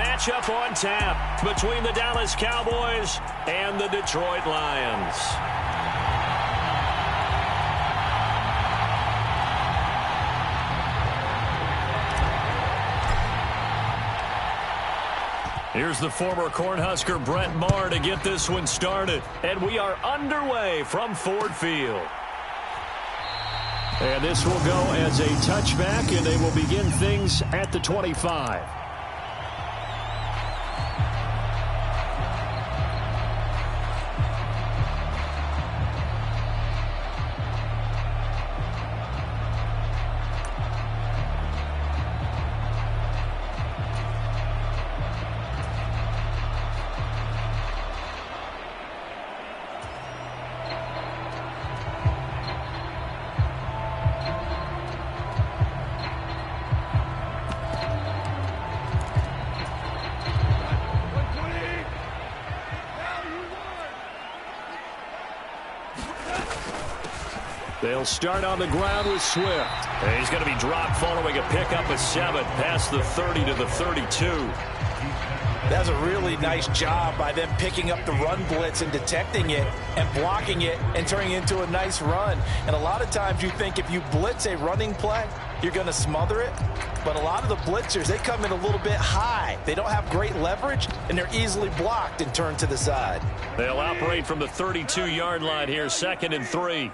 matchup on tap between the Dallas Cowboys and the Detroit Lions. Here's the former Cornhusker Brett Maher to get this one started. And we are underway from Ford Field. And this will go as a touchback, and they will begin things at the 25. They'll start on the ground with Swift. And he's going to be dropped following a pickup of 7 past the 30 to the 32. That's a really nice job by them picking up the run blitz and detecting it and blocking it and turning it into a nice run. And a lot of times you think if you blitz a running play, you're going to smother it. But a lot of the blitzers, they come in a little bit high. They don't have great leverage, and they're easily blocked and turned to the side. They'll operate from the 32-yard line here, 2nd and 3.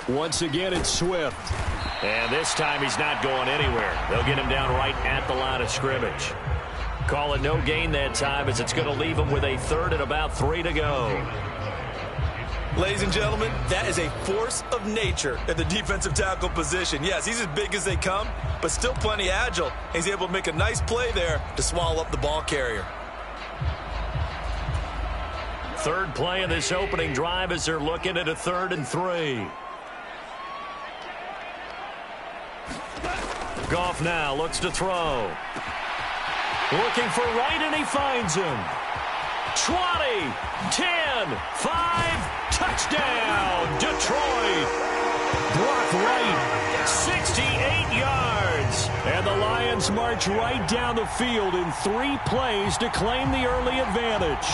Once again, it's Swift. And this time he's not going anywhere. They'll get him down right at the line of scrimmage. Call it no gain that time, as it's going to leave him with a 3rd and about 3 to go. Ladies and gentlemen, that is a force of nature at the defensive tackle position. Yes, he's as big as they come, but still plenty agile. He's able to make a nice play there to swallow up the ball carrier. 3rd play of this opening drive as they're looking at a 3rd and 3. Goff now looks to throw. Looking for Wright, and he finds him. 20, 10, 5, touchdown, Detroit. Brock Wright, 68 yards. And the Lions march right down the field in 3 plays to claim the early advantage.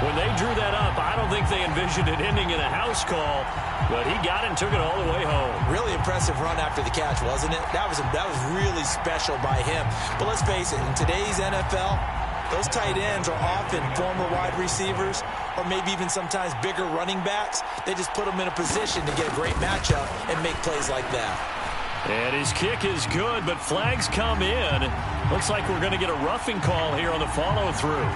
When they drew that up, I don't think they envisioned it ending in a house call, but he got it and took it all the way home. Really impressive run after the catch, wasn't it? That was really special by him. But let's face it, in today's NFL, those tight ends are often former wide receivers or maybe even sometimes bigger running backs. They just put them in a position to get a great matchup and make plays like that. And his kick is good, but flags come in. Looks like we're going to get a roughing call here on the follow-through.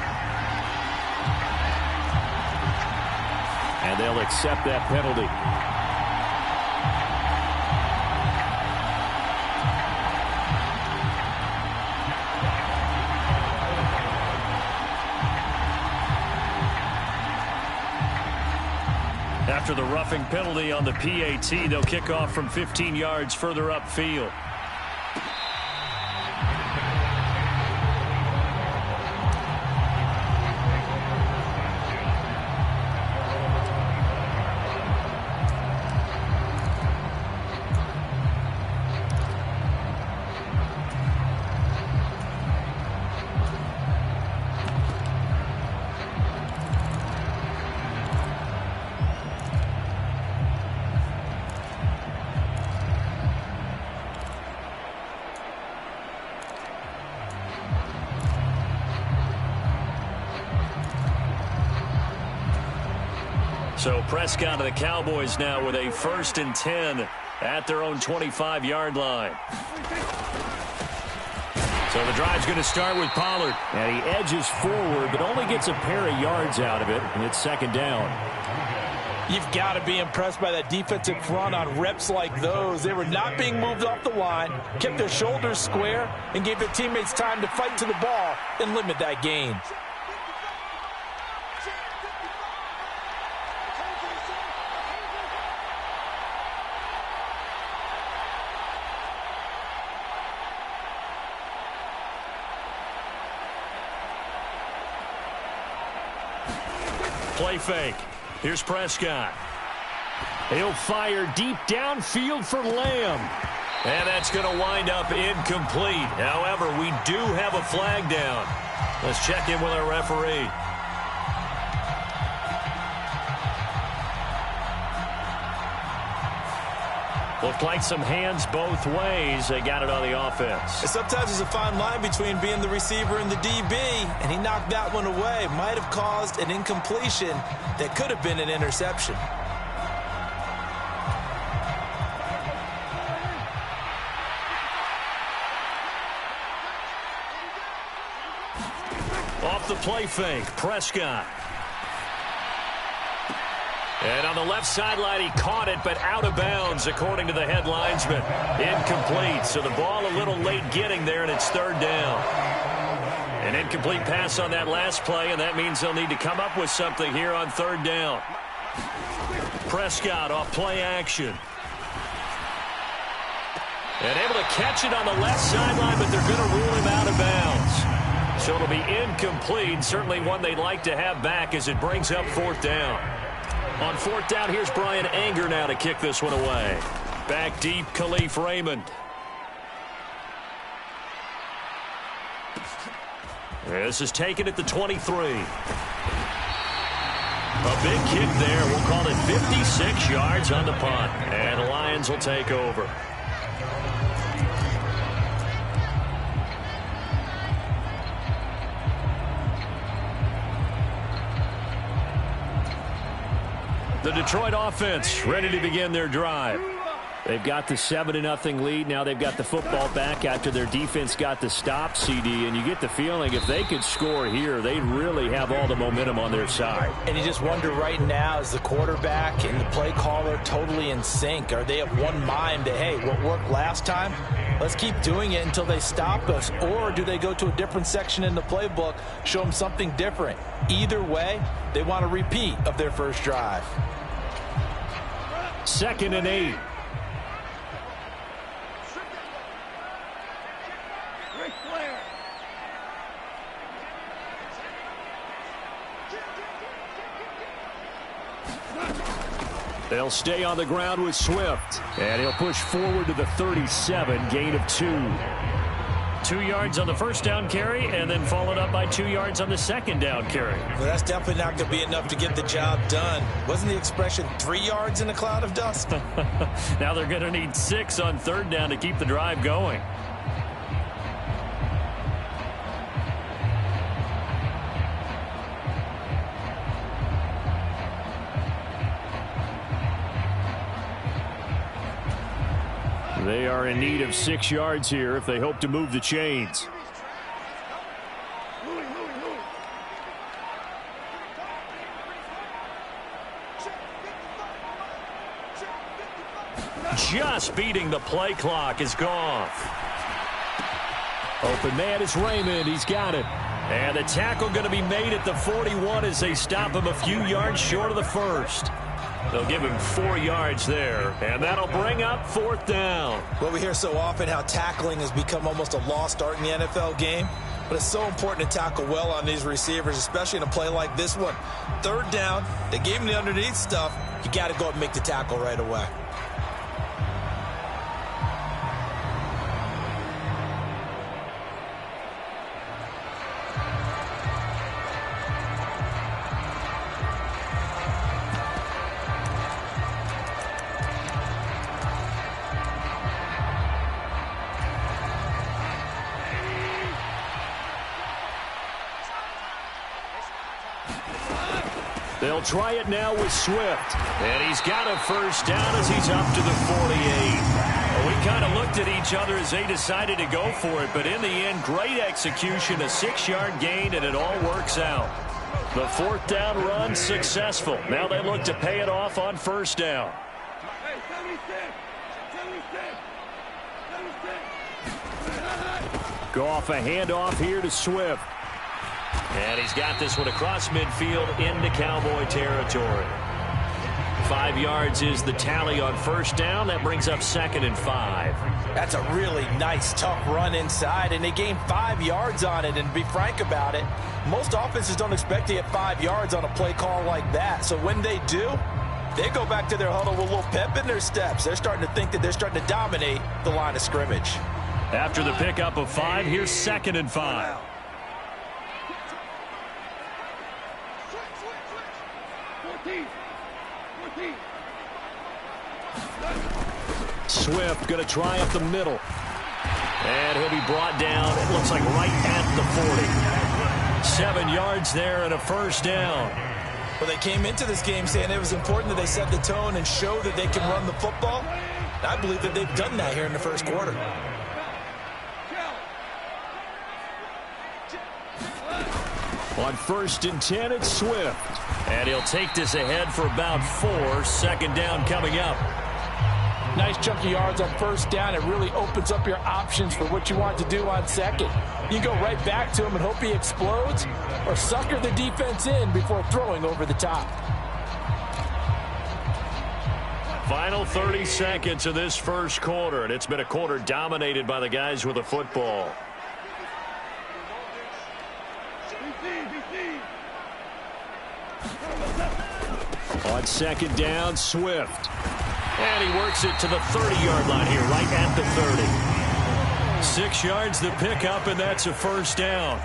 And they'll accept that penalty. After the roughing penalty on the PAT, they'll kick off from 15 yards further upfield. So Prescott and the Cowboys now with a 1st and 10 at their own 25-yard line. So the drive's going to start with Pollard. And he edges forward, but only gets a pair of yards out of it, and it's 2nd down. You've got to be impressed by that defensive front on reps like those. They were not being moved off the line, kept their shoulders square, and gave their teammates time to fight to the ball and limit that gain. Play fake. Here's Prescott. He'll fire deep downfield for Lamb. And that's going to wind up incomplete. However, we do have a flag down. Let's check in with our referee. Looked like some hands both ways. They got it on the offense. And sometimes there's a fine line between being the receiver and the DB, and he knocked that one away. Might have caused an incompletion that could have been an interception. Off the play fake, Prescott. And on the left sideline, he caught it, but out of bounds, according to the head linesman. Incomplete, so the ball a little late getting there, and it's third down. An incomplete pass on that last play, and that means they'll need to come up with something here on third down. Prescott off play action. And able to catch it on the left sideline, but they're going to rule him out of bounds. So it'll be incomplete, certainly one they'd like to have back as it brings up fourth down. On fourth down, here's Brian Anger now to kick this one away. Back deep, Khalif Raymond. This is taken at the 23. A big kick there. We'll call it 56 yards on the punt. And the Lions will take over. The Detroit offense ready to begin their drive. They've got the 7-0 lead. Now they've got the football back after their defense got the stop, CD. And you get the feeling if they could score here, they'd really have all the momentum on their side. And you just wonder right now, is the quarterback and the play caller totally in sync? Are they of one mind that, hey, what worked last time, let's keep doing it until they stop us? Or do they go to a different section in the playbook, show them something different? Either way, they want a repeat of their first drive. 2nd and 8. They'll stay on the ground with Swift. And he'll push forward to the 37, gain of 2. 2 yards on the first down carry, and then followed up by 2 yards on the second down carry. Well, that's definitely not going to be enough to get the job done. Wasn't the expression 3 yards in a cloud of dust? Now they're going to need 6 on third down to keep the drive going. They are in need of 6 yards here if they hope to move the chains. Just beating the play clock is Goff. Open man is Raymond. He's got it. And the tackle going to be made at the 41 as they stop him a few yards short of the first. They'll give him 4 yards there, and that'll bring up fourth down. Well, we hear so often how tackling has become almost a lost art in the NFL game, but it's so important to tackle well on these receivers, especially in a play like this one. Third down, they gave him the underneath stuff. You got to go and make the tackle right away. They'll try it now with Swift. And he's got a first down as he's up to the 48. Well, we kind of looked at each other as they decided to go for it. But in the end, great execution, a 6-yard gain, and it all works out. The fourth down run successful. Now they look to pay it off on first down. Go off a handoff here to Swift. And he's got this one across midfield into Cowboy territory. 5 yards is the tally on first down. That brings up 2nd and 5. That's a really nice, tough run inside, and they gained 5 yards on it. And to be frank about it, most offenses don't expect to get 5 yards on a play call like that. So when they do, They go back to their huddle with a little pep in their steps. They're starting to think that they're starting to dominate the line of scrimmage. After the pickup of 5, here's 2nd and 5. Swift going to try up the middle. And he'll be brought down, it looks like right at the 40. 7 yards there and a first down. Well, they came into this game saying it was important that they set the tone and show that they can run the football. And I believe that they've done that here in the first quarter. On 1st and 10, it's Swift. And he'll take this ahead for about 4. 2nd down coming up. Nice chunky yards on 1st down. It really opens up your options for what you want to do on 2nd. You can go right back to him and hope he explodes, or sucker the defense in before throwing over the top. Final 30 seconds of this first quarter, and it's been a quarter dominated by the guys with the football. On 2nd down, Swift. And he works it to the 30-yard line here, right at the 30. 6 yards the pickup, and that's a first down.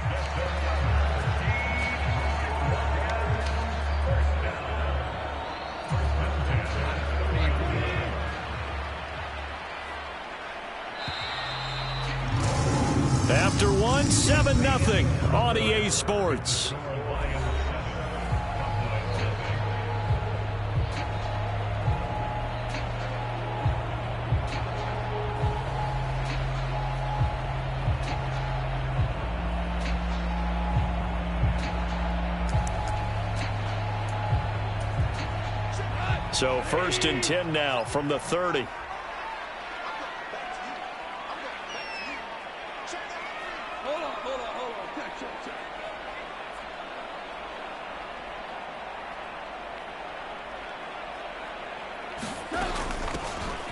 After 1, 7-0 on EA Sports. So 1st and 10 now from the 30.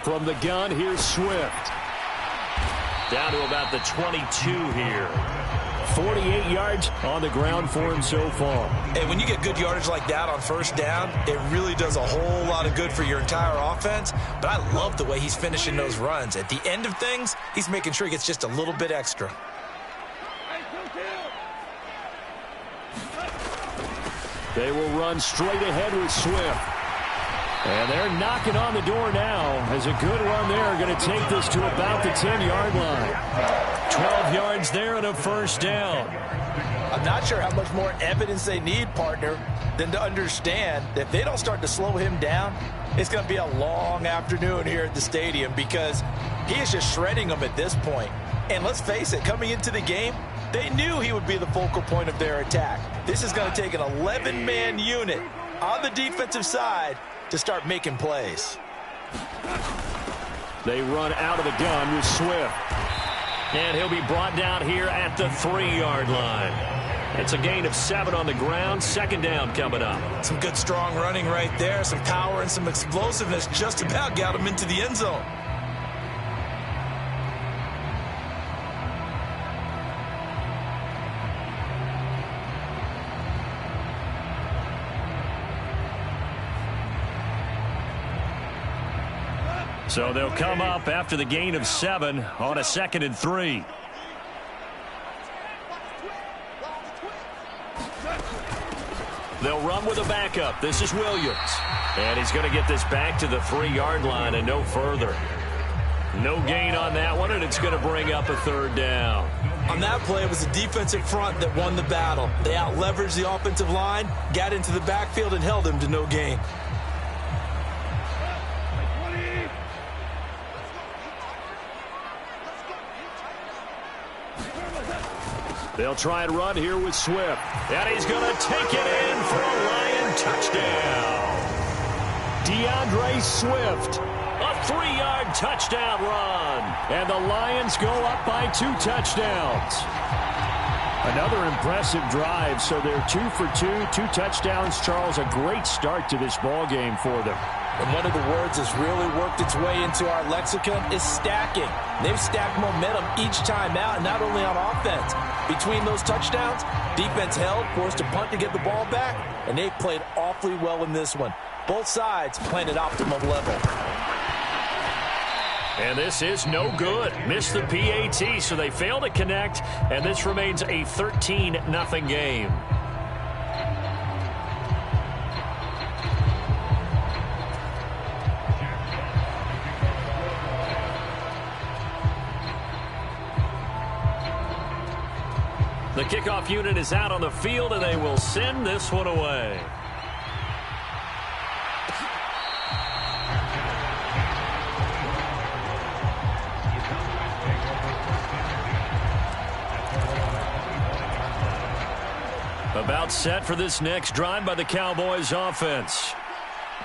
From the gun, here's Swift. Down to about the 22 here. 48 yards on the ground for him so far. And when you get good yardage like that on 1st down, it really does a whole lot of good for your entire offense. But I love the way he's finishing those runs. At the end of things, he's making sure he gets just a little bit extra. They will run straight ahead with Swift. And they're knocking on the door now as a good run there. Going to take this to about the 10-yard line. 12 yards there and a first down. I'm not sure how much more evidence they need, partner, than to understand that if they don't start to slow him down, it's going to be a long afternoon here at the stadium because he is just shredding them at this point. And let's face it, coming into the game, they knew he would be the focal point of their attack. This is going to take an 11-man unit on the defensive side to start making plays. They run out of the gun with Swift. And he'll be brought down here at the 3-yard line. It's a gain of 7 on the ground. 2nd down coming up. Some good strong running right there. Some power and some explosiveness just about got him into the end zone. So they'll come up after the gain of 7 on a 2nd and 3. They'll run with a backup. This is Williams. And he's going to get this back to the 3-yard line and no further. No gain on that one, and it's going to bring up a 3rd down. On that play, it was the defensive front that won the battle. They out-leveraged the offensive line, got into the backfield, and held him to no gain. They'll try and run here with Swift. And he's going to take it in for a Lion touchdown. DeAndre Swift, a 3-yard touchdown run. And the Lions go up by 2 touchdowns. Another impressive drive, so they're 2 for 2, 2 touchdowns. Charles, a great start to this ball game for them. And one of the words that's really worked its way into our lexicon is stacking. They've stacked momentum each time out, and not only on offense. Between those touchdowns, defense held, forced a punt to get the ball back, and they played awfully well in this one. Both sides playing at optimum level. And this is no good. Missed the PAT, so they fail to connect, and this remains a 13-0 game. The kickoff unit is out on the field, and they will send this one away. About set for this next drive by the Cowboys offense.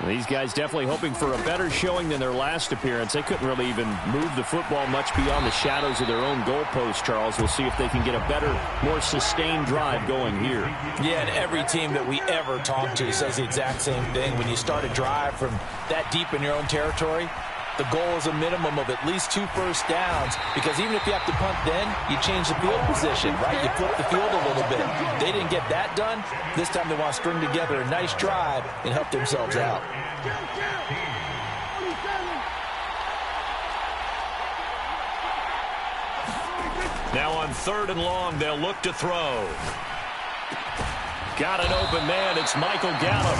These guys definitely hoping for a better showing than their last appearance. They couldn't really even move the football much beyond the shadows of their own goalpost, Charles. We'll see if they can get a better, more sustained drive going here. Yeah, and every team that we ever talk to says the exact same thing. When you start a drive from that deep in your own territory, the goal is a minimum of at least 2 first downs, because even if you have to punt then, you change the field position, right? You flip the field a little bit. They didn't get that done. This time they want to string together a nice drive and help themselves out. Now on 3rd and long, they'll look to throw. Got an open man. It's Michael Gallup.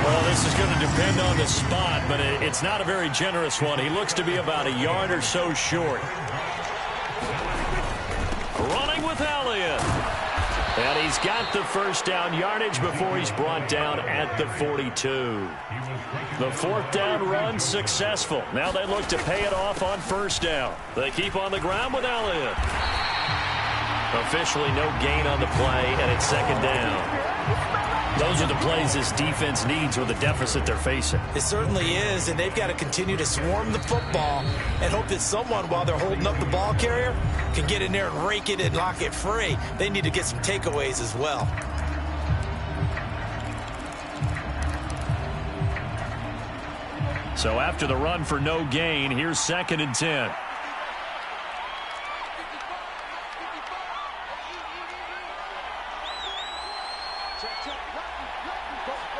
Well, this is going to depend on the spot, but it's not a very generous one. He looks to be about a yard or so short. Running with Elliott. And he's got the first down yardage before he's brought down at the 42. The 4th down run successful. Now they look to pay it off on 1st down. They keep on the ground with Elliott. Officially no gain on the play, and it's 2nd down. Those are the plays this defense needs with the deficit they're facing. It certainly is, and they've got to continue to swarm the football and hope that someone, while they're holding up the ball carrier, can get in there and rake it and lock it free. They need to get some takeaways as well. So after the run for no gain, here's 2nd and 10.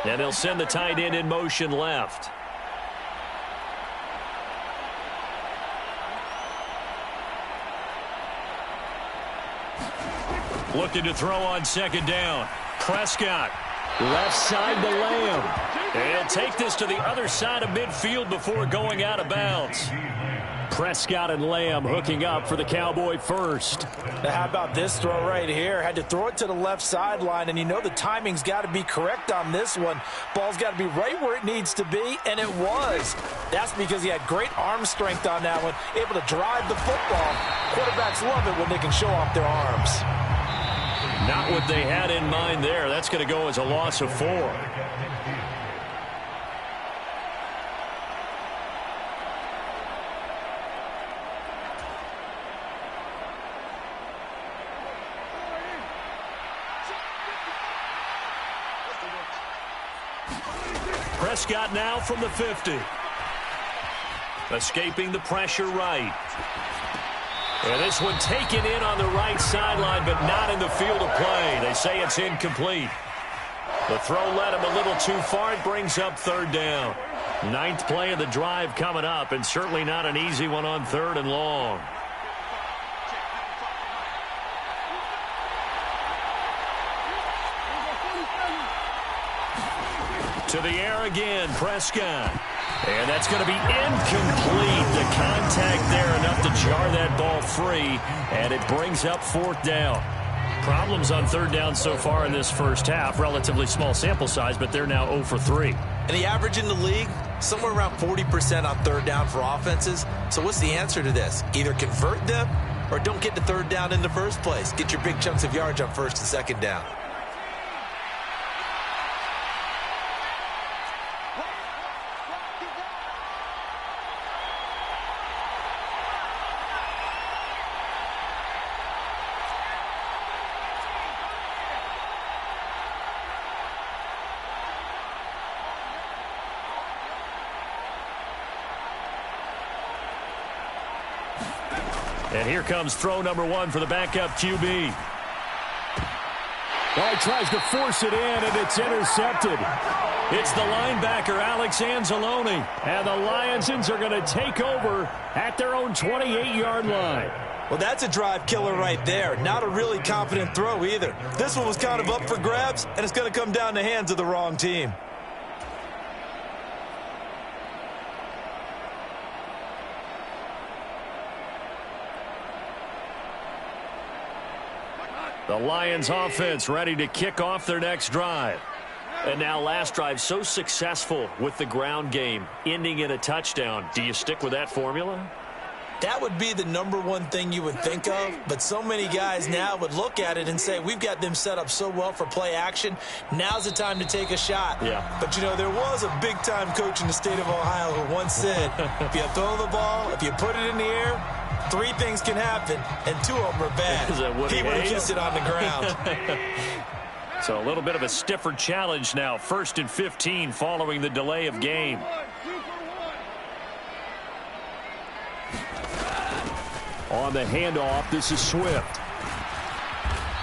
And they'll send the tight end in motion left. Looking to throw on 2nd down. Prescott. Left side to Lamb. He'll take this to the other side of midfield before going out of bounds. Prescott and Lamb hooking up for the Cowboy first. Now, how about this throw right here? Had to throw it to the left sideline, and you know the timing's got to be correct on this one. Ball's got to be right where it needs to be, and it was. That's because he had great arm strength on that one, able to drive the football. Quarterbacks love it when they can show off their arms. Not what they had in mind there. That's going to go as a loss of 4. Prescott now from the 50. Escaping the pressure right. And this one taken in on the right sideline, but not in the field of play. They say it's incomplete. The throw led him a little too far. It brings up 3rd down. 9th play of the drive coming up, and certainly not an easy one on 3rd and long. To the air again, Prescott. And that's going to be incomplete. The contact there enough to jar that ball free, and it brings up 4th down. Problems on 3rd down so far in this first half. Relatively small sample size, but they're now 0 for 3. And the average in the league, somewhere around 40% on 3rd down for offenses. So what's the answer to this? Either convert them or don't get to 3rd down in the first place. Get your big chunks of yards on 1st and 2nd down. And here comes throw number 1 for the backup QB. Oh, he tries to force it in, and it's intercepted. It's the linebacker, Alex Anzalone. And the Lionsons are going to take over at their own 28-yard line. Well, that's a drive killer right there. Not a really confident throw either. This one was kind of up for grabs, and it's going to come down the hands of the wrong team. The Lions offense ready to kick off their next drive. And now last drive so successful with the ground game, ending in a touchdown. Do you stick with that formula? That would be the number one thing you would think of, but so many guys now would look at it and say, we've got them set up so well for play action. Now's the time to take a shot. Yeah. But, you know, there was a big-time coach in the state of Ohio who once said, if you throw the ball, if you put it in the air, 3 things can happen, and 2 of them are bad. He would have kissed it on the ground. So a little bit of a stiffer challenge now. 1st and 15 following the delay of game. On the handoff, this is Swift.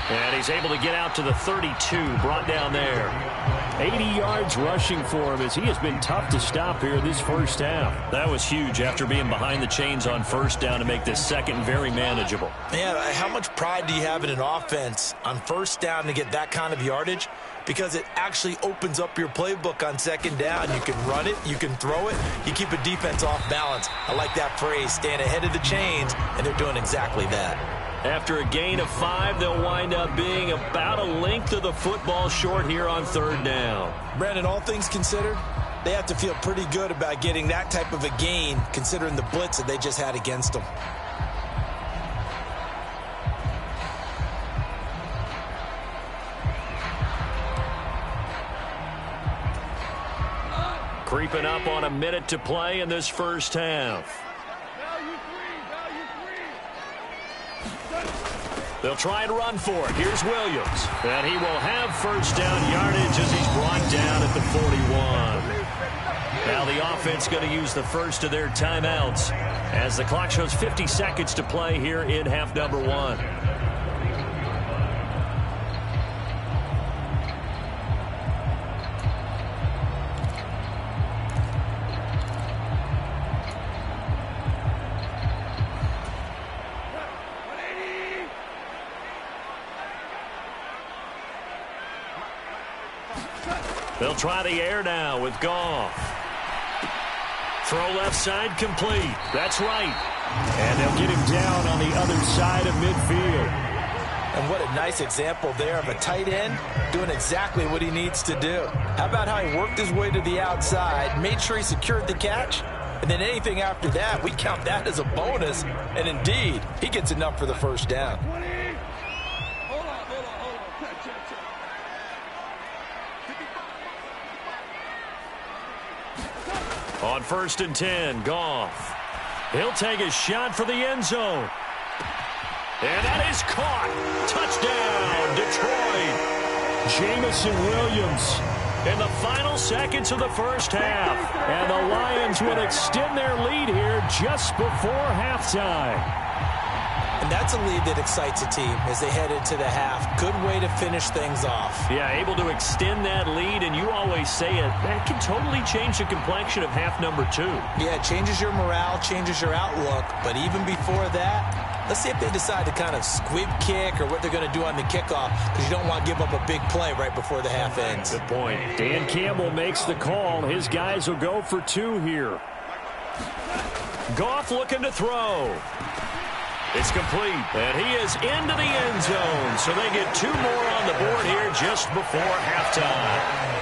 And he's able to get out to the 32, brought down there. 80 yards rushing for him as he has been tough to stop here this first half. That was huge after being behind the chains on first down to make this second very manageable. Man, how much pride do you have in an offense on first down to get that kind of yardage? Because it actually opens up your playbook on second down. You can run it, you can throw it, you keep a defense off balance. I like that phrase, staying ahead of the chains, and they're doing exactly that. After a gain of 5, they'll wind up being about a length of the football short here on 3rd down. Brandon, all things considered, they have to feel pretty good about getting that type of a gain, considering the blitz that they just had against them. Creeping up on a minute to play in this first half. They'll try and run for it. Here's Williams. And he will have first down yardage as he's brought down at the 41. Now the offense going to use the first of their timeouts as the clock shows 50 seconds to play here in half number 1. They'll try the air now with Goff. Throw left side complete. That's right. And they'll get him down on the other side of midfield. And what a nice example there of a tight end doing exactly what he needs to do. How about how he worked his way to the outside, made sure he secured the catch, and then anything after that, we count that as a bonus. And indeed, he gets enough for the first down. On 1st and 10, Goff. He'll take a shot for the end zone. And that is caught. Touchdown, Detroit. Jamison Williams in the final seconds of the first half. And the Lions will extend their lead here just before halftime. And that's a lead that excites a team as they head into the half. Good way to finish things off. Yeah, able to extend that lead, and you always say it, that can totally change the complexion of half number 2. Yeah, it changes your morale, changes your outlook. But even before that, let's see if they decide to kind of squib kick or what they're going to do on the kickoff, because you don't want to give up a big play right before the half ends. Good point. Dan Campbell makes the call. His guys will go for 2 here. Goff looking to throw. It's complete, and he is into the end zone. So they get 2 more on the board here just before halftime.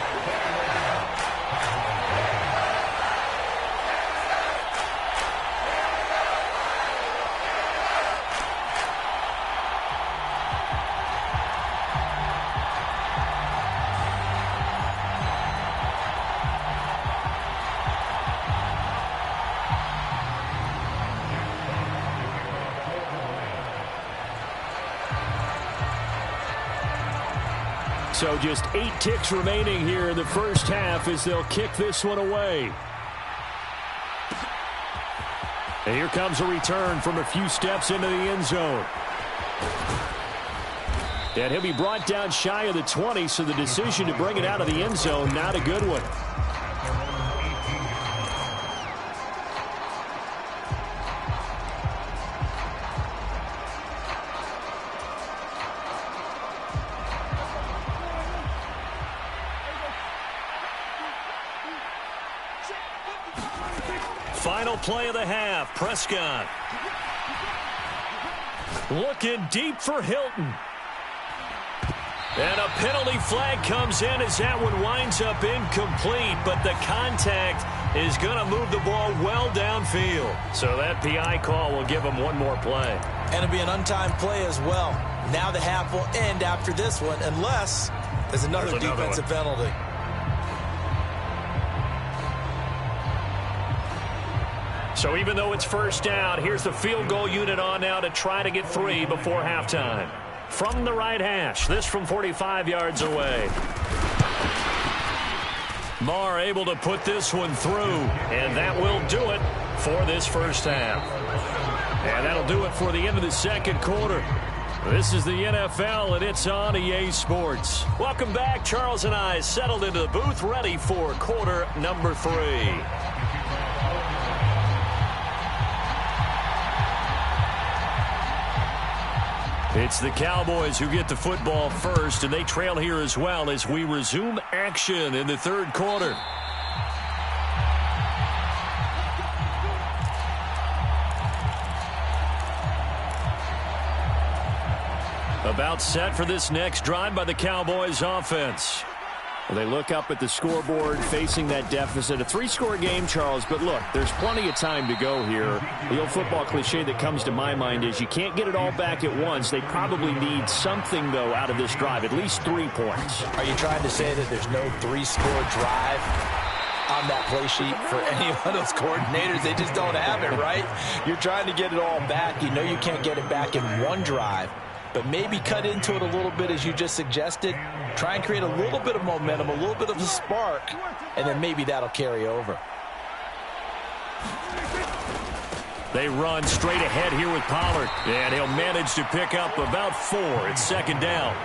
So just 8 ticks remaining here in the first half as they'll kick this one away. And here comes a return from a few steps into the end zone. And he'll be brought down shy of the 20, so the decision to bring it out of the end zone, not a good one. Final play of the half, Prescott. Looking deep for Hilton. And a penalty flag comes in as that one winds up incomplete, but the contact is going to move the ball well downfield. So that PI call will give him one more play. And it'll be an untimed play as well. Now the half will end after this one, unless there's another defensive penalty. So even though it's first down, here's the field goal unit on now to try to get 3 before halftime. From the right hash, this from 45 yards away. Marr able to put this one through, and that will do it for this first half. And that'll do it for the end of the second quarter. This is the NFL, and it's on EA Sports. Welcome back. Charles and I settled into the booth, ready for quarter number 3. It's the Cowboys who get the football first, and they trail here as well as we resume action in the third quarter. About set for this next drive by the Cowboys offense. Well, they look up at the scoreboard facing that deficit. A 3-score game, Charles, but look, there's plenty of time to go here. The old football cliche that comes to my mind is you can't get it all back at once. They probably need something, though, out of this drive, at least 3 points. Are you trying to say that there's no 3-score drive on that play sheet for any of those coordinators? They just don't have it, right? You're trying to get it all back. You know you can't get it back in one drive. But maybe cut into it a little bit, as you just suggested. Try and create a little bit of momentum, a little bit of a spark, and then maybe that'll carry over. They run straight ahead here with Pollard, and he'll manage to pick up about 4. It's second down.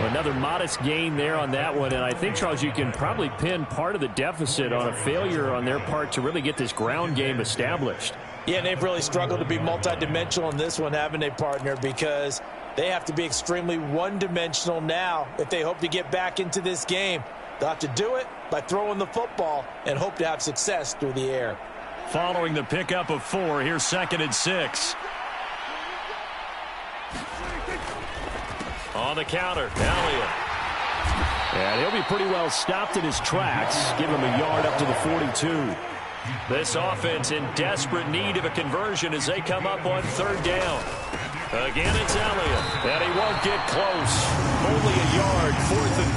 Another modest gain there on that one, and I think, Charles, you can probably pin part of the deficit on a failure on their part to really get this ground game established. Yeah, and they've really struggled to be multidimensional in this one, haven't they, partner? Because they have to be extremely one-dimensional now if they hope to get back into this game. They'll have to do it by throwing the football and hope to have success through the air. Following the pickup of 4, here's 2nd and 6. On the counter, Elliott. And he'll be pretty well stopped in his tracks. Give him a yard up to the 42. This offense in desperate need of a conversion as they come up on 3rd down. Again, it's Elliott, and he won't get close. Only a yard, 4th and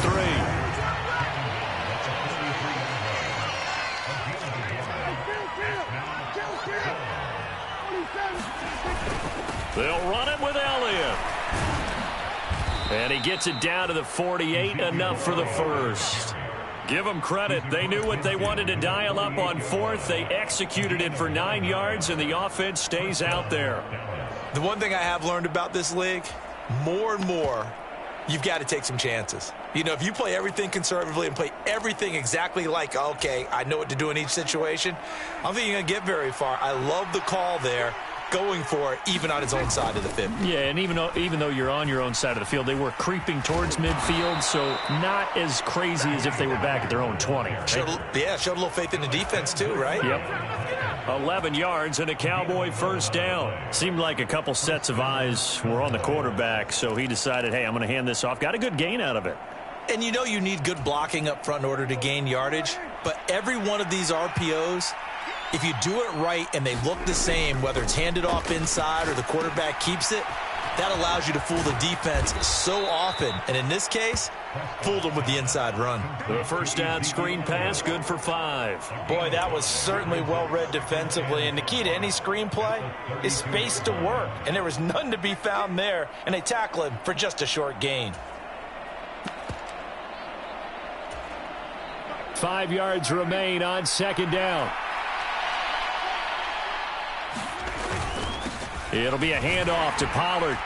3. They'll run it with Elliott. And he gets it down to the 48, enough for the first. Give them credit. They knew what they wanted to dial up on 4th. They executed it for 9 yards, and the offense stays out there. The one thing I have learned about this league, more and more, you've got to take some chances. You know, if you play everything conservatively and play everything exactly like, okay, I know what to do in each situation, I don't think you're going to get very far. I love the call there, going for it, even on his own side of the field. Yeah, and even though you're on your own side of the field, they were creeping towards midfield, so not as crazy as if they were back at their own 20. Right? Showed a little faith in the defense too, right? Yep. 11 yards and a Cowboy first down. Seemed like a couple sets of eyes were on the quarterback, so he decided, hey, I'm going to hand this off. Got a good gain out of it. And you know you need good blocking up front in order to gain yardage, but every one of these RPOs, if you do it right and they look the same, whether it's handed off inside or the quarterback keeps it, that allows you to fool the defense so often. And in this case, fooled them with the inside run. The first down screen pass, good for 5. Boy, that was certainly well-read defensively. And the key to any screen play is space to work. And there was none to be found there. And they tackle him for just a short gain. 5 yards remain on 2nd down. It'll be a handoff to Pollard.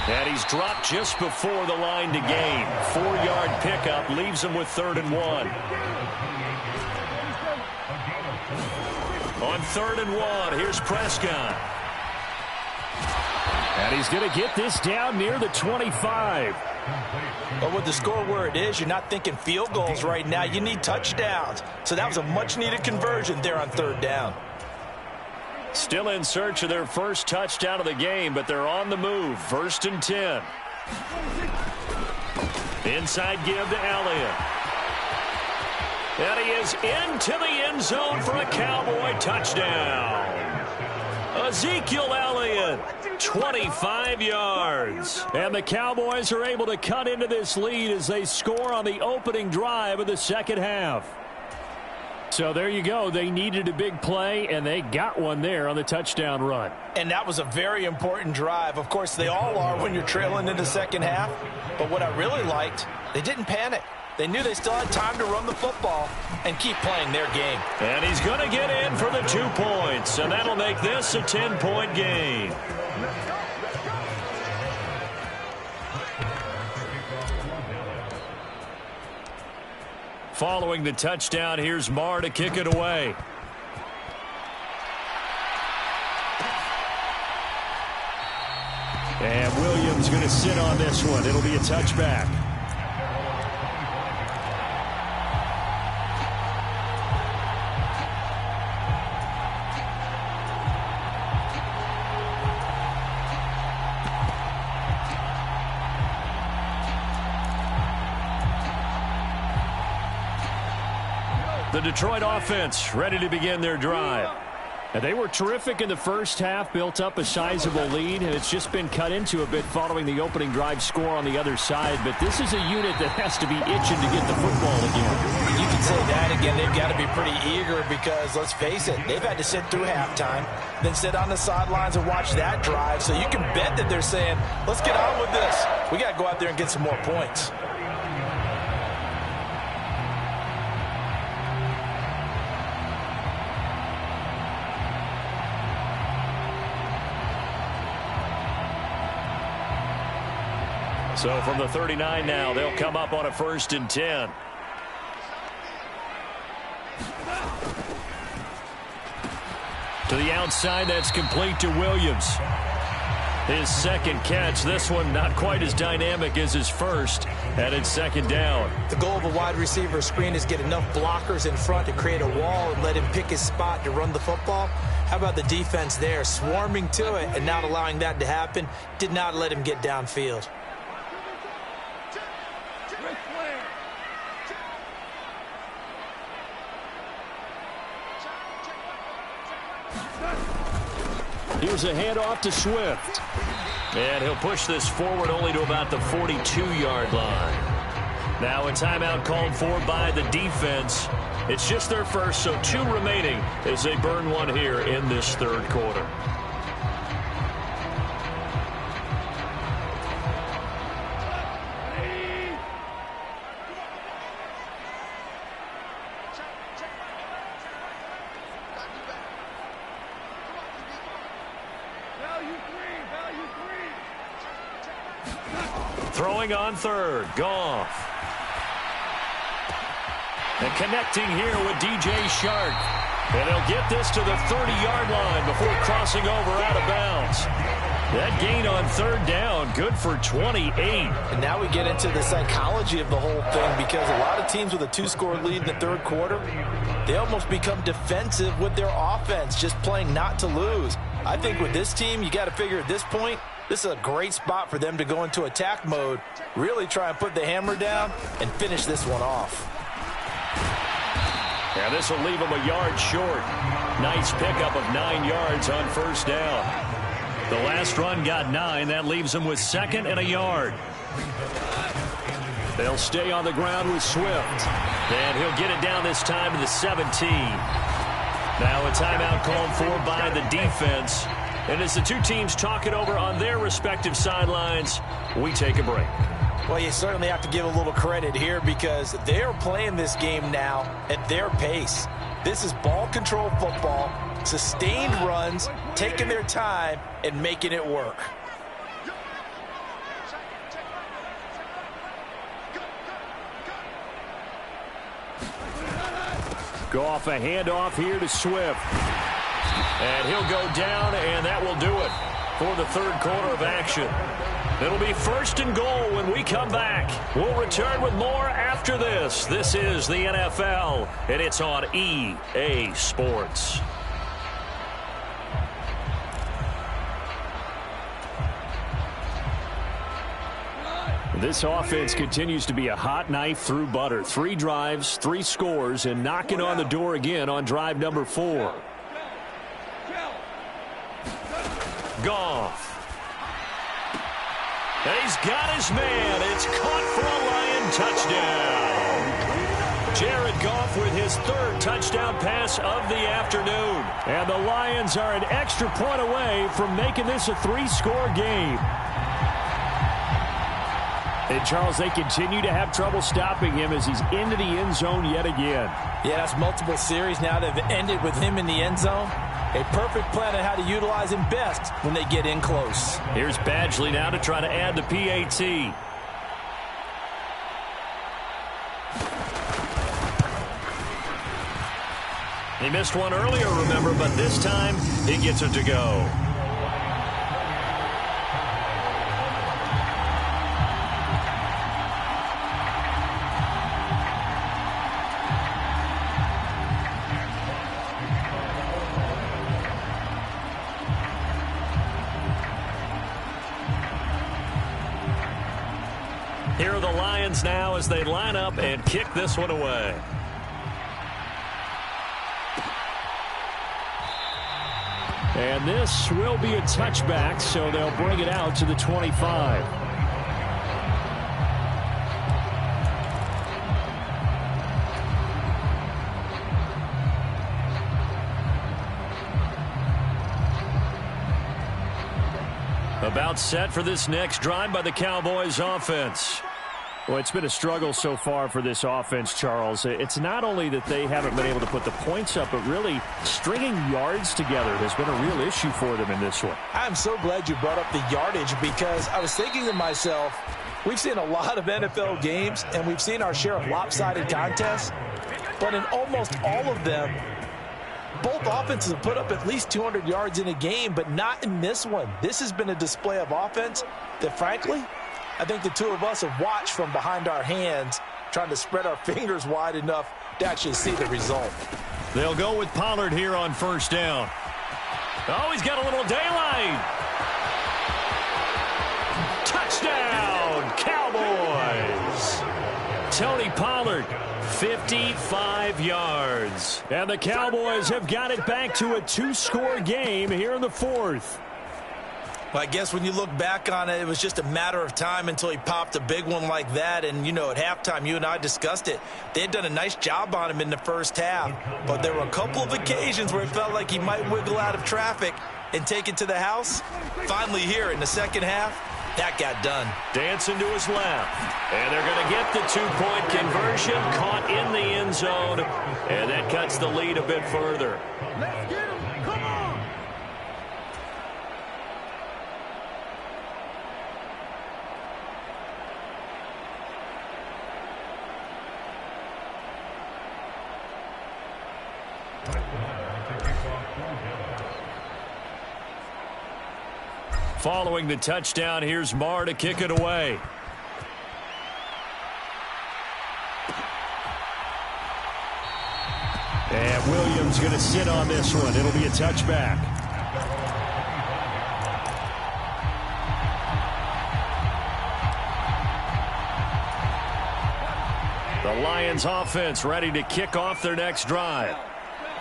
And he's dropped just before the line to gain. 4-yard pickup leaves him with 3rd and 1. On 3rd and 1, here's Prescott. And he's going to get this down near the 25. But with the score where it is, you're not thinking field goals right now. You need touchdowns. So that was a much-needed conversion there on 3rd down. Still in search of their first touchdown of the game, but they're on the move. 1st and 10. Inside give to Elliott. And he is into the end zone for a Cowboy touchdown. Ezekiel Elliott, 25 yards. And the Cowboys are able to cut into this lead as they score on the opening drive of the second half. So there you go. They needed a big play, and they got one there on the touchdown run. And that was a very important drive. Of course, they all are when you're trailing in the second half. But what I really liked, they didn't panic. They knew they still had time to run the football and keep playing their game. And he's going to get in for the 2 points, and that'll make this a 10-point game. Following the touchdown, here's Marr to kick it away. And Williams going to sit on this one. It'll be a touchback. The Detroit offense ready to begin their drive. And they were terrific in the first half, built up a sizable lead, and it's just been cut into a bit following the opening drive score on the other side. But this is a unit that has to be itching to get the football again. You can say that again. They've got to be pretty eager because, let's face it, they've had to sit through halftime, then sit on the sidelines and watch that drive. So you can bet that they're saying, let's get on with this. We got to go out there and get some more points. So from the 39 now, they'll come up on a 1st and 10. To the outside, that's complete to Williams. His second catch. This one not quite as dynamic as his first. And it's 2nd down. The goal of a wide receiver screen is get enough blockers in front to create a wall and let him pick his spot to run the football. How about the defense there, swarming to it and not allowing that to happen? Did not let him get downfield. Here's a handoff to Swift. And he'll push this forward only to about the 42-yard line. Now a timeout called for by the defense. It's just their first, so 2 remaining as they burn one here in this 3rd quarter. Throwing on 3rd, Goff. And connecting here with DJ Shark. And they'll get this to the 30-yard line before crossing over out of bounds. That gain on 3rd down, good for 28. And now we get into the psychology of the whole thing because a lot of teams with a 2-score lead in the 3rd quarter, they almost become defensive with their offense, just playing not to lose. I think with this team, you got to figure at this point, this is a great spot for them to go into attack mode, really try and put the hammer down and finish this one off. Yeah, this will leave him a yard short. Nice pickup of 9 yards on 1st down. The last run got 9. That leaves him with 2nd and a yard. They'll stay on the ground with Swift. And he'll get it down this time to the 17. Now a timeout called for by the defense. And as the 2 teams talk it over on their respective sidelines, we take a break. Well, you certainly have to give a little credit here because they're playing this game now at their pace. This is ball control football, sustained runs, taking their time, and making it work. Goff, a handoff here to Swift. And he'll go down, and that will do it for the third quarter of action. It'll be 1st and goal when we come back. We'll return with more after this. This is the NFL, and it's on EA Sports. This offense continues to be a hot knife through butter. 3 drives, 3 scores, and knocking on the door again on drive number 4. Goff. And he's got his man. It's caught for a Lion touchdown. Jared Goff with his 3rd touchdown pass of the afternoon. And the Lions are an extra point away from making this a 3-score game. And, Charles, they continue to have trouble stopping him as he's into the end zone yet again. Yeah, that's multiple series now that have ended with him in the end zone. A perfect plan on how to utilize him best when they get in close. Here's Badgley now to try to add the PAT. He missed one earlier, remember, but this time he gets it to go. Here are the Lions now as they line up and kick this one away. And this will be a touchback, so they'll bring it out to the 25. About set for this next drive by the Cowboys offense. Well, it's been a struggle so far for this offense, Charles. It's not only that they haven't been able to put the points up, but really stringing yards together has been a real issue for them in this one. I'm so glad you brought up the yardage because I was thinking to myself, we've seen a lot of NFL games and we've seen our share of lopsided contests, but in almost all of them, both offenses have put up at least 200 yards in a game, but not in this one. This has been a display of offense that, frankly, I think the two of us have watched from behind our hands, trying to spread our fingers wide enough to actually see the result. They'll go with Pollard here on 1st down. Oh, he's got a little daylight. Touchdown, Cowboys. Tony Pollard, 55 yards. And the Cowboys have got it back to a 2-score game here in the 4th. Well, I guess when you look back on it, it was just a matter of time until he popped a big one like that. And, you know, at halftime, you and I discussed it. They had done a nice job on him in the first half. But there were a couple of occasions where it felt like he might wiggle out of traffic and take it to the house. Finally here in the second half, that got done. Dancing to his left. And they're going to get the 2-point conversion. Caught in the end zone. And that cuts the lead a bit further. Let's get him. Come on. Following the touchdown, here's Marr to kick it away. And Williams going to sit on this one. It'll be a touchback. The Lions offense ready to kick off their next drive.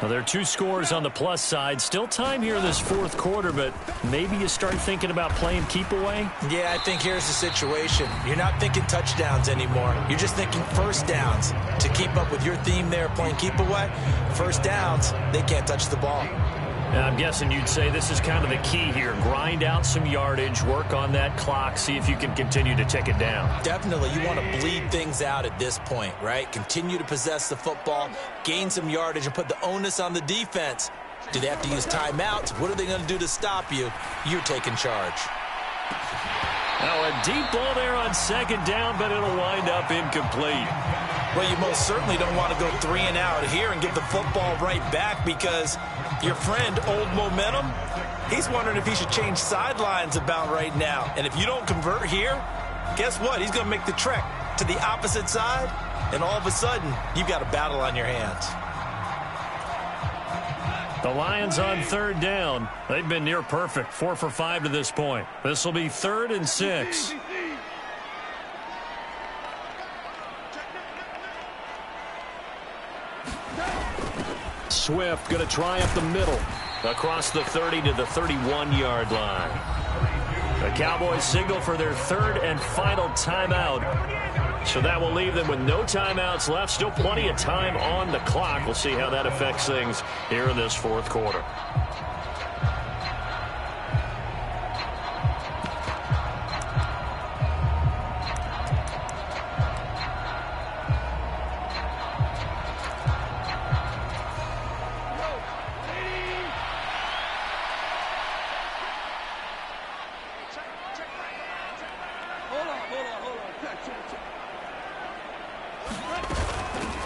Well, there are 2 scores on the plus side. Still time here in this 4th quarter, but maybe you start thinking about playing keep away? Yeah, I think here's the situation. You're not thinking touchdowns anymore. You're just thinking first downs. To keep up with your theme there, playing keep away, first downs, they can't touch the ball. Now, I'm guessing you'd say this is kind of the key here. Grind out some yardage, work on that clock, see if you can continue to tick it down. Definitely. You want to bleed things out at this point, right? Continue to possess the football, gain some yardage, and put the onus on the defense. Do they have to use timeouts? What are they going to do to stop you? You're taking charge. Now a deep ball there on second down, but it'll wind up incomplete. Well, you most certainly don't want to go 3 and out here and give the football right back, because your friend, Old Momentum, he's wondering if he should change sidelines about right now. And if you don't convert here, guess what? He's going to make the trek to the opposite side, and all of a sudden, you've got a battle on your hands. The Lions on third down. They've been near perfect, 4 for 5 to this point. This will be 3rd and 6. Swift going to try up the middle, across the 30 to the 31-yard line. The Cowboys signal for their 3rd and final timeout. So that will leave them with no timeouts left. Still plenty of time on the clock. We'll see how that affects things here in this 4th quarter.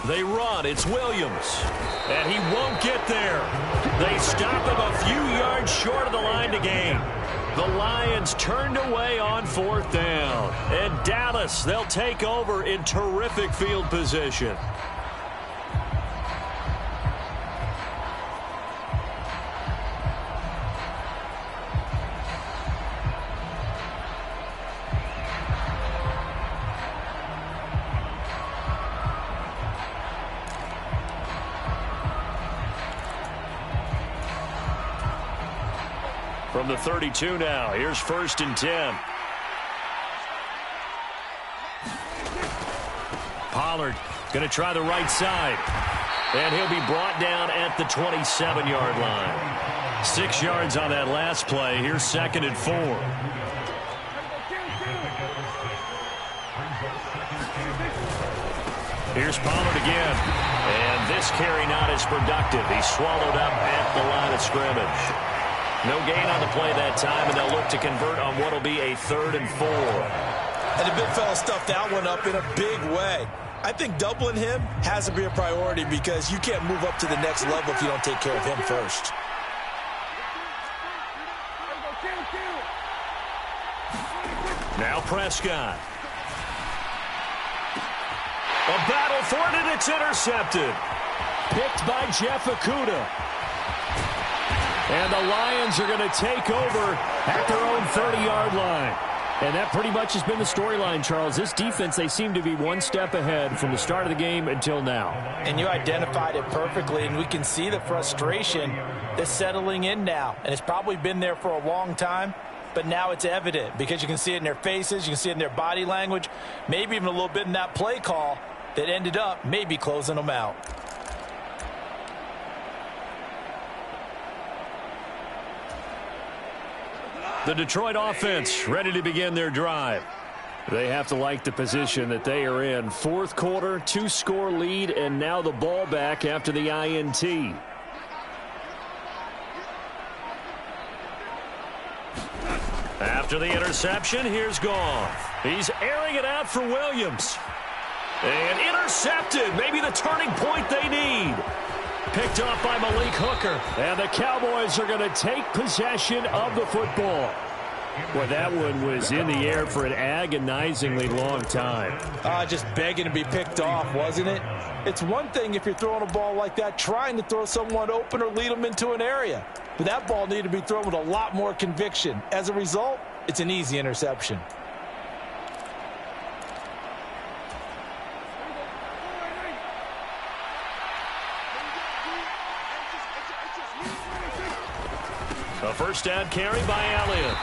They run. It's Williams. And he won't get there. They stop him a few yards short of the line to gain. The Lions turned away on 4th down. And Dallas, they'll take over in terrific field position. From the 32 now, here's 1st and 10. Pollard going to try the right side. And he'll be brought down at the 27-yard line. 6 yards on that last play. Here's 2nd and 4. Here's Pollard again. And this carry not as productive. He's swallowed up at the line of scrimmage. No gain on the play that time, and they'll look to convert on what will be a 3rd and 4. And the big fella stuffed that one up in a big way. I think doubling him has to be a priority, because you can't move up to the next level if you don't take care of him first. Now Prescott. A battle for it, and it's intercepted. Picked by Jeff Okudah. And the Lions are going to take over at their own 30-yard line. And that pretty much has been the storyline, Charles. This defense, they seem to be one step ahead from the start of the game until now. And you identified it perfectly, and we can see the frustration that's settling in now. And it's probably been there for a long time, but now it's evident because you can see it in their faces, you can see it in their body language, maybe even a little bit in that play call that ended up maybe closing them out. The Detroit offense ready to begin their drive. They have to like the position that they are in. 4th quarter, 2-score lead, and now the ball back after the INT. After the interception, here's Goff. He's airing it out for Williams. And intercepted. Maybe the turning point they need. Picked off by Malik Hooker. And the Cowboys are going to take possession of the football. Boy, that one was in the air for an agonizingly long time. Just begging to be picked off, wasn't it? It's one thing if you're throwing a ball like that, trying to throw someone open or lead them into an area. But that ball needed to be thrown with a lot more conviction. As a result, it's an easy interception. A first down carry by Elliott.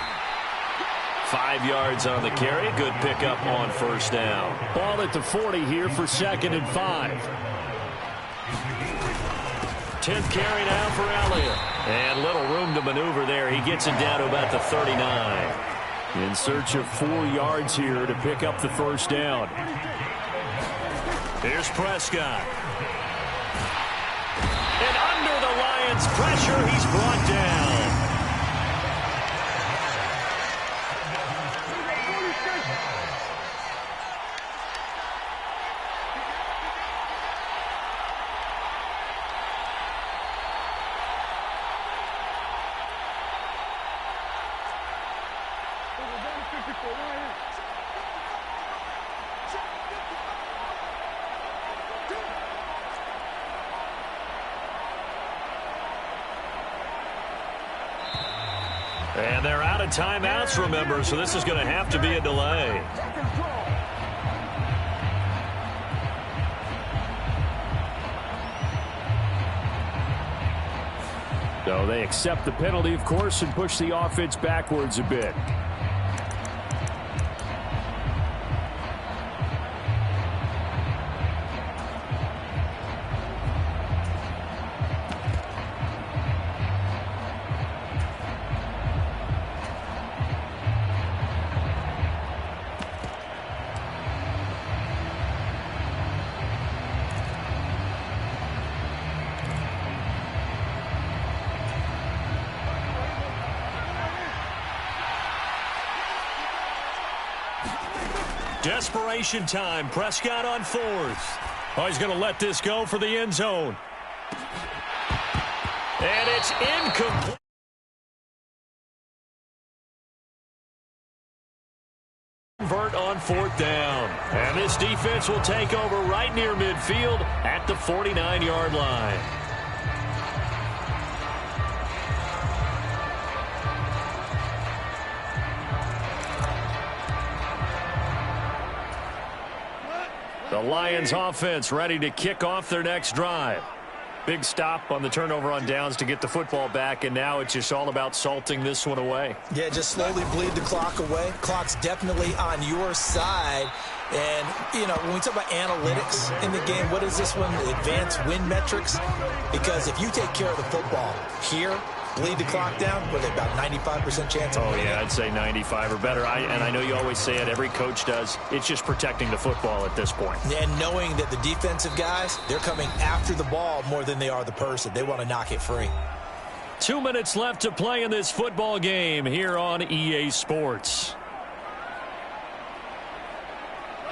5 yards on the carry. Good pickup on first down. Ball at the 40 here for 2nd and 5. 10th carry now for Elliott. And little room to maneuver there. He gets it down to about the 39. In search of 4 yards here to pick up the first down. Here's Prescott. And under the Lions' pressure, he's brought down. And they're out of timeouts, remember, so this is going to have to be a delay. So they accept the penalty, of course, and push the offense backwards a bit. Desperation time. Prescott on fourth. Oh, he's going to let this go for the end zone. And it's incomplete. Convert on fourth down. And this defense will take over right near midfield at the 49-yard line. The Lions offense ready to kick off their next drive. Big stop on the turnover on downs to get the football back, and now it's just all about salting this one away. Yeah, just slowly bleed the clock away. Clock's definitely on your side. And, you know, when we talk about analytics in the game, what is this one? Advanced win metrics? Because if you take care of the football here, bleed the clock down, with about 95% chance of winning. Yeah, I'd say 95 or better. And I know you always say it, every coach does. It's just protecting the football at this point. And knowing that the defensive guys, they're coming after the ball more than they are the person. They want to knock it free. 2 minutes left to play in this football game here on EA Sports.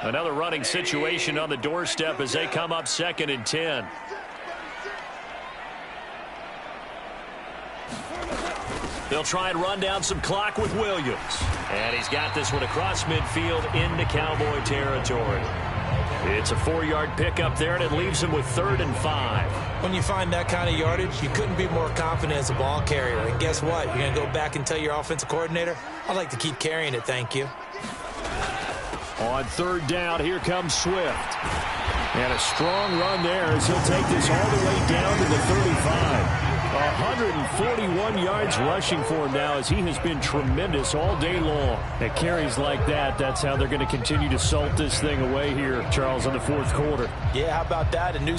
Another running situation on the doorstep as they come up 2nd and 10. They'll try and run down some clock with Williams. And he's got this one across midfield into Cowboy territory. It's a 4-yard pickup there, and it leaves him with 3rd and 5. When you find that kind of yardage, you couldn't be more confident as a ball carrier. And guess what? You're going to go back and tell your offensive coordinator, I'd like to keep carrying it, thank you. On 3rd down, here comes Swift. And a strong run there as he'll take this all the way down to the 35. 141 yards rushing for him now as he has been tremendous all day long. At carries like that, that's how they're going to continue to salt this thing away here, Charles, in the 4th quarter. Yeah, how about that? A new...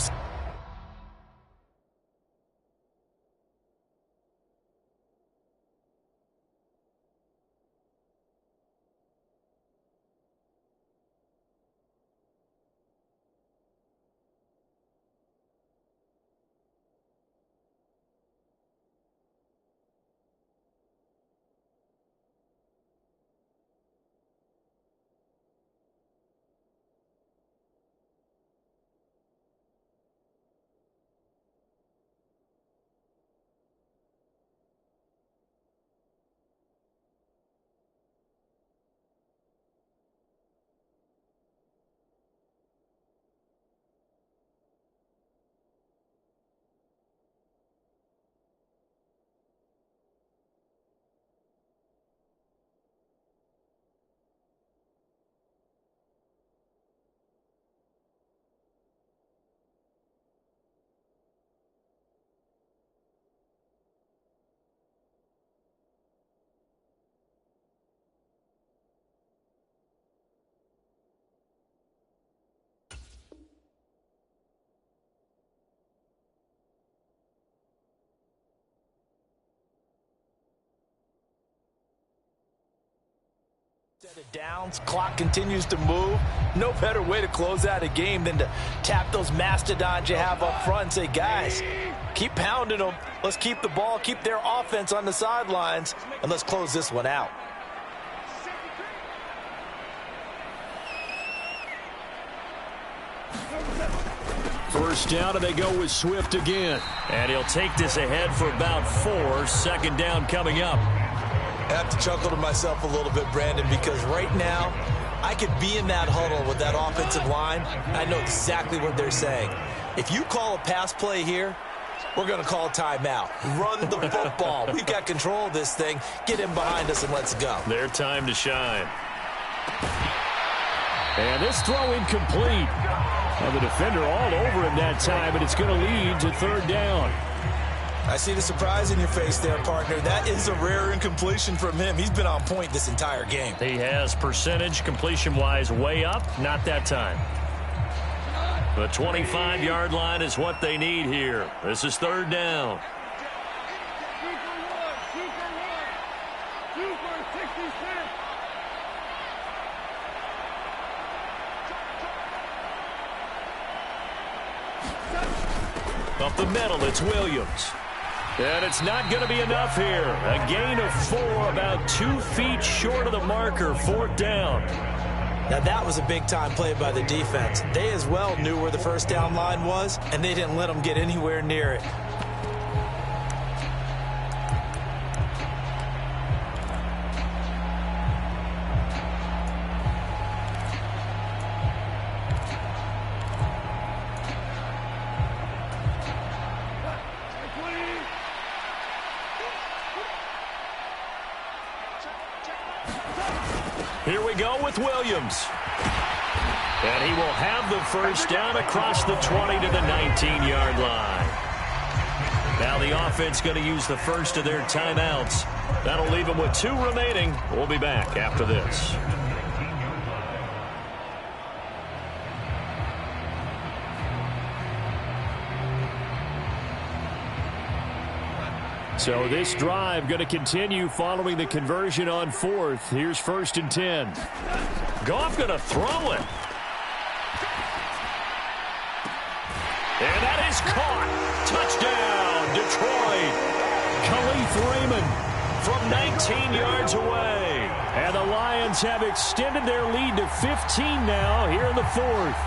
Downs, clock continues to move. No better way to close out a game than to tap those mastodons you have up front and say, guys, keep pounding them. Let's keep the ball, keep their offense on the sidelines, and let's close this one out. First down, and they go with Swift again. And he'll take this ahead for about 4. 2nd down coming up. I have to chuckle to myself a little bit, Brandon, because right now I could be in that huddle with that offensive line. I know exactly what they're saying. If you call a pass play here, We're going to call timeout. Run the football. We've got control of this thing. Get him behind us and let's go. Their time to shine. And this throw incomplete. And the defender all over him that time, but it's going to lead to third down. I see the surprise in your face there, partner. That is a rare incompletion from him. He's been on point this entire game. He has percentage completion-wise way up, not that time. The 25-yard line is what they need here. This is third down. Up the middle, it's Williams. And it's not going to be enough here. A gain of 4, about 2 feet short of the marker, fourth down. Now, that was a big-time play by the defense. They as well knew where the first down line was, and they didn't let them get anywhere near it. Here we go with Williams. And he will have the first down across the 20 to the 19-yard line. Now the offense going to use the first of their timeouts. That'll leave them with 2 remaining. We'll be back after this. So this drive going to continue following the conversion on 4th. Here's 1st and 10. Goff going to throw it. And that is caught. Touchdown, Detroit. Khalif Raymond from 19 yards away. And the Lions have extended their lead to 15 now here in the 4th.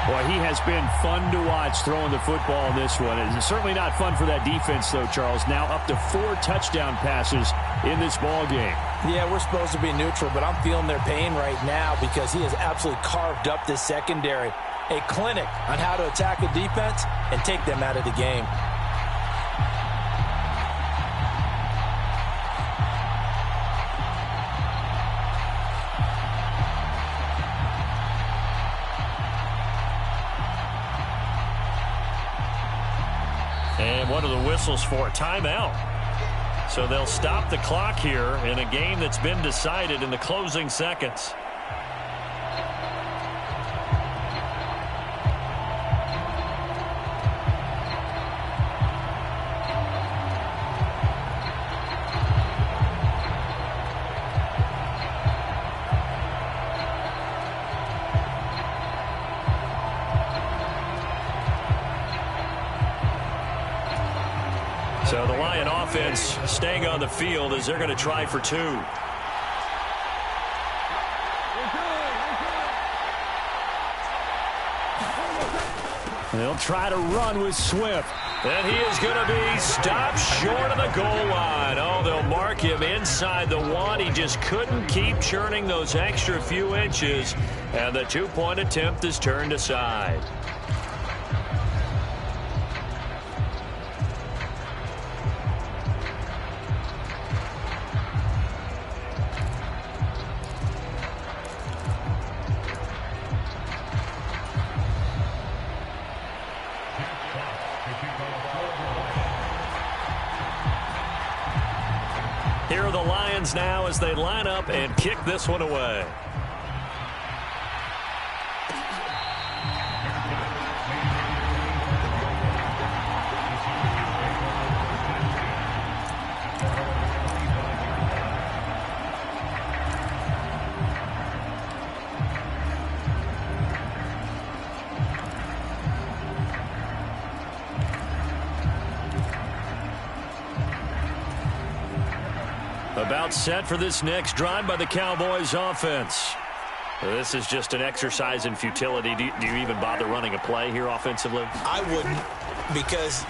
Boy, he has been fun to watch throwing the football in this one. It's certainly not fun for that defense, though, Charles. Now up to 4 touchdown passes in this ball game. Yeah, we're supposed to be neutral, but I'm feeling their pain right now because he has absolutely carved up this secondary. A clinic on how to attack a defense and take them out of the game. And what are the whistles for? Timeout. So they'll stop the clock here in a game that's been decided in the closing seconds. So the Lion offense staying on the field as they're going to try for 2. They'll try to run with Swift. And he is going to be stopped short of the goal line. Oh, they'll mark him inside the 1. He just couldn't keep churning those extra few inches. And the 2-point attempt is turned aside. Here are the Lions now as they line up and kick this one away. About set for this next drive by the Cowboys offense. This is just an exercise in futility. Do you even bother running a play here offensively? I wouldn't, because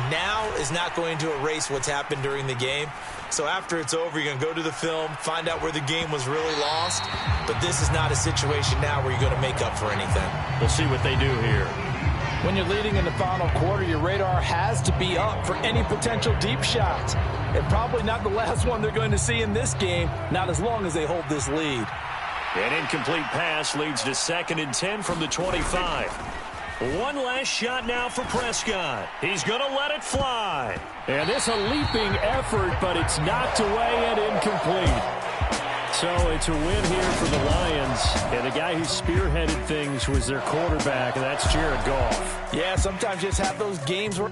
now is not going to erase what's happened during the game. So after it's over, you're going to go to the film, find out where the game was really lost. But this is not a situation now where you're going to make up for anything. We'll see what they do here. When you're leading in the final quarter, your radar has to be up for any potential deep shots. And probably not the last one they're going to see in this game, not as long as they hold this lead. An incomplete pass leads to 2nd and 10 from the 25. One last shot now for Prescott. He's going to let it fly. And this a leaping effort, but it's knocked away and incomplete. So it's a win here for the Lions. And the guy who spearheaded things was their quarterback, and that's Jared Goff. Yeah, sometimes you just have those games where